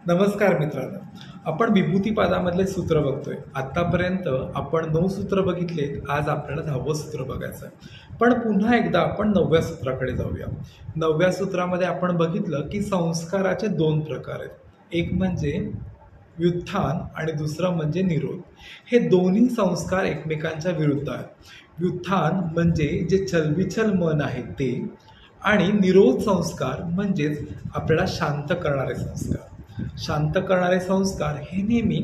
नमस्कार मित्रांनो. आपण विभूतीपादामधले सूत्र बघतोय. आत्तापर्यंत आपण 9 सूत्र बघितलेत. आज आपल्याला 10वं सूत्र बघायचं आहे. पण पुन्हा एकदा आपण 9व्या सूत्राकडे जाऊया. 9व्या सूत्रामध्ये आपण बघितलं की संस्काराचे 2 प्रकार आहेत. एक म्हणजे व्युत्थान आणि दुसरं म्हणजे निरोध. हे दोन्ही संस्कार एकमेकांच्या विरुद्ध आहेत. व्युत्थान म्हणजे जे चलबिचल मन आहे ते, आणि निरोध संस्कार म्हणजेच आपल्याला शांत करणारे संस्कार. शांत करणारे संस्कार हे नेहमी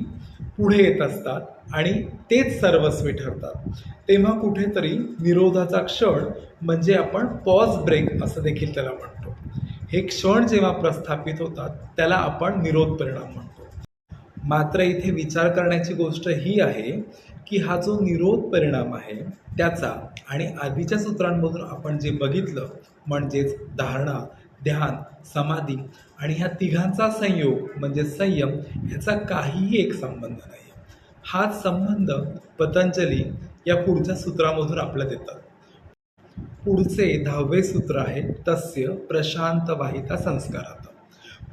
पुढे येत असतात आणि तेच सर्वस्वी ठरतात. तेव्हा कुठेतरी निरोधाचा क्षण म्हणजे आपण पॉज ब्रेक असं देखील त्याला म्हणतो. हे क्षण जेव्हा प्रस्थापित होतात त्याला आपण निरोध परिणाम म्हणतो. मात्र इथे विचार करण्याची गोष्ट ही आहे की हा जो निरोध परिणाम आहे त्याचा आणि आधीच्या सूत्रांमधून आपण जे बघितलं म्हणजेच धारणा, ध्यान, समाधी आणि ह्या तिघांचा संयोग म्हणजे संयम ह्याचा काहीही एक संबंध नाही. हाच संबंध पतंजली या पुढच्या सूत्रामधून आपल्याला देतात. पुढचे 10वे सूत्र आहे तस्य प्रशांत वाहिता संस्कारात.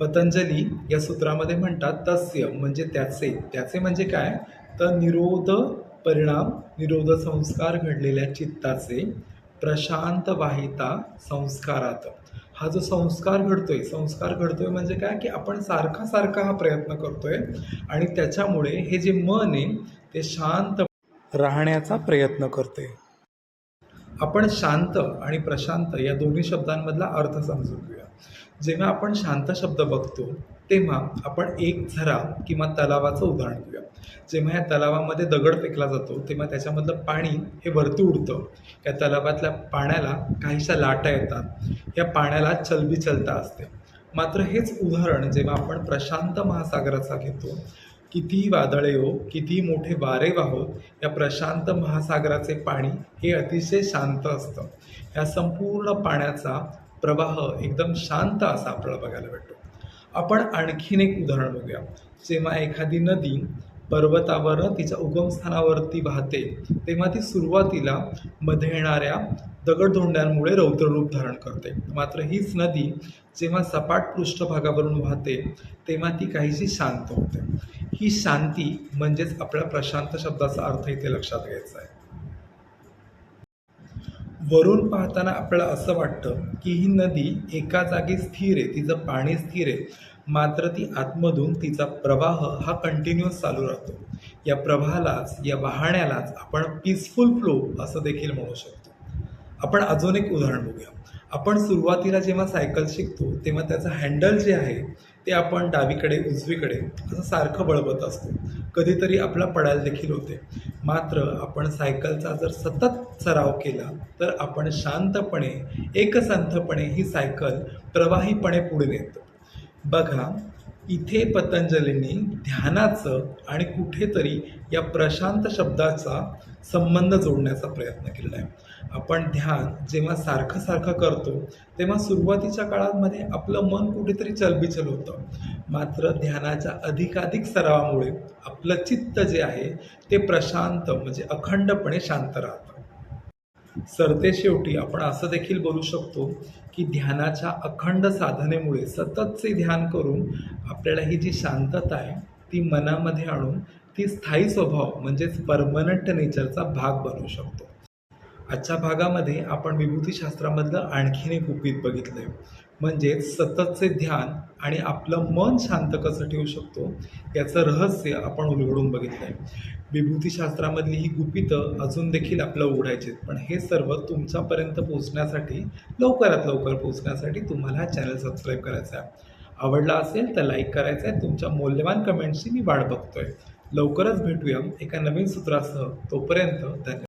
पतंजली या सूत्रामध्ये म्हणतात तस्य म्हणजे त्याचे. त्याचे म्हणजे काय? तर निरोध परिणाम, निरोध संस्कार घडलेल्या चित्ताचे प्रशांत वाहिता संस्कारात. हा जो संस्कार घडतोय म्हणजे काय की आपण सारखा हा प्रयत्न करतोय आणि त्याच्यामुळे हे जे मन आहे ते शांत राहण्याचा प्रयत्न करते. आपण शांत आणि प्रशांत या दोन्ही शब्दांमधला अर्थ समजून घेऊया. जेव्हा आपण शांत शब्द बघतो तेव्हा आपण एक झरा किंवा तलावाचं उदाहरण घेऊया. जेव्हा या तलावामध्ये दगड फेकला जातो तेव्हा त्याच्यामधलं पाणी हे वरती उडतं. या तलावातल्या पाण्याला काहीशा लाटा येतात. या पाण्याला चलबिचलता असते. मात्र हेच उदाहरण जेव्हा आपण प्रशांत महासागराचा घेतो, कितीही वादळे हो, कितीही मोठे वारे वाहोत, या प्रशांत महासागराचे पाणी हे अतिशय शांत असतं. या संपूर्ण पाण्याचा प्रवाह एकदम शांत असा आपल्याला बघायला भेटतो. आपण आणखीन एक उदाहरण बघूया. जेव्हा एखादी नदी पर्वतावरनं तिच्या उगमस्थानावरती वाहते तेव्हा ती सुरुवातीला मध्ये येणाऱ्या दगडधोंड्यांमुळे रौद्ररूप धारण करते. मात्र हीच नदी जेव्हा सपाट पृष्ठभागावरून वाहते तेव्हा ती काहीशी शांत होते. ही शांती म्हणजेच आपल्या प्रशांत शब्दाचा अर्थ इथे लक्षात घ्यायचा आहे. वरून पाहताना आपल्याला असं वाटतं की ही नदी एका जागी स्थिर आहे, तिचं पाणी स्थिर आहे. मात्र ती आतमधून तिचा प्रवाह हा कंटिन्युअस चालू राहतो. या प्रवाहालाच, या वाहण्यालाच आपण पीसफुल फ्लो असं देखील म्हणू शकतो. आपण अजून एक उदाहरण बघूया. आपण सुरुवातीला जेव्हा सायकल शिकतो तेव्हा त्याचं हँडल जे आहे ते आपण डावीकडे उजवीकडे असं सारखं वळवत असतो. कधीतरी आपला पडायला देखील होते. मात्र आपण सायकलचा जर सतत सराव केला तर आपण शांतपणे, एकसंथपणे ही सायकल प्रवाहीपणे पुढे नेतो. बघा, इथे पतंजलींनी ध्यानाचं आणि कुठेतरी या प्रशांत शब्दाचा संबंध जोडण्याचा प्रयत्न केलेला आहे. आपण ध्यान जेव्हा सारखं करतो तेव्हा सुरुवातीच्या काळामध्ये आपलं मन कुठेतरी चलबिचल होतं. मात्र ध्यानाच्या अधिकाधिक सरावामुळे आपलं चित्त जे आहे ते प्रशांत म्हणजे अखंडपणे शांत राहतं. सरतेशेवटी आपण असं देखील बोलू शकतो की ध्यानाच्या अखंड साधनेमुळे सततचे ध्यान करून आपल्याला ही जी शांतता आहे ती मनामध्ये आणून ती स्थायी स्वभाव म्हणजेच परमनंट नेचरचा भाग बनवू शकतो. आजच्या भागामध्ये आपण विभूतीशास्त्रामधलं आणखीन एक गुपित बघितलं आहे. म्हणजेच सततचे ध्यान आणि आपलं मन शांत कसं ठेवू शकतो याचं रहस्य आपण उलगडून बघितलं आहे. विभूतीशास्त्रामधली ही गुपितं अजून देखील आपल्याला उघडायची आहेत. पण हे सर्व तुमच्यापर्यंत पोहोचण्यासाठी, लवकरात लवकर पोहोचण्यासाठी तुम्हाला हा चॅनल सबस्क्राईब करायचा आहे. आवडला असेल तर लाईक करायचं आहे. तुमच्या मौल्यवान कमेंट्सची मी वाट बघतोय. लवकरच भेटूया एका नवीन सूत्रासह. तोपर्यंत धन्यवाद.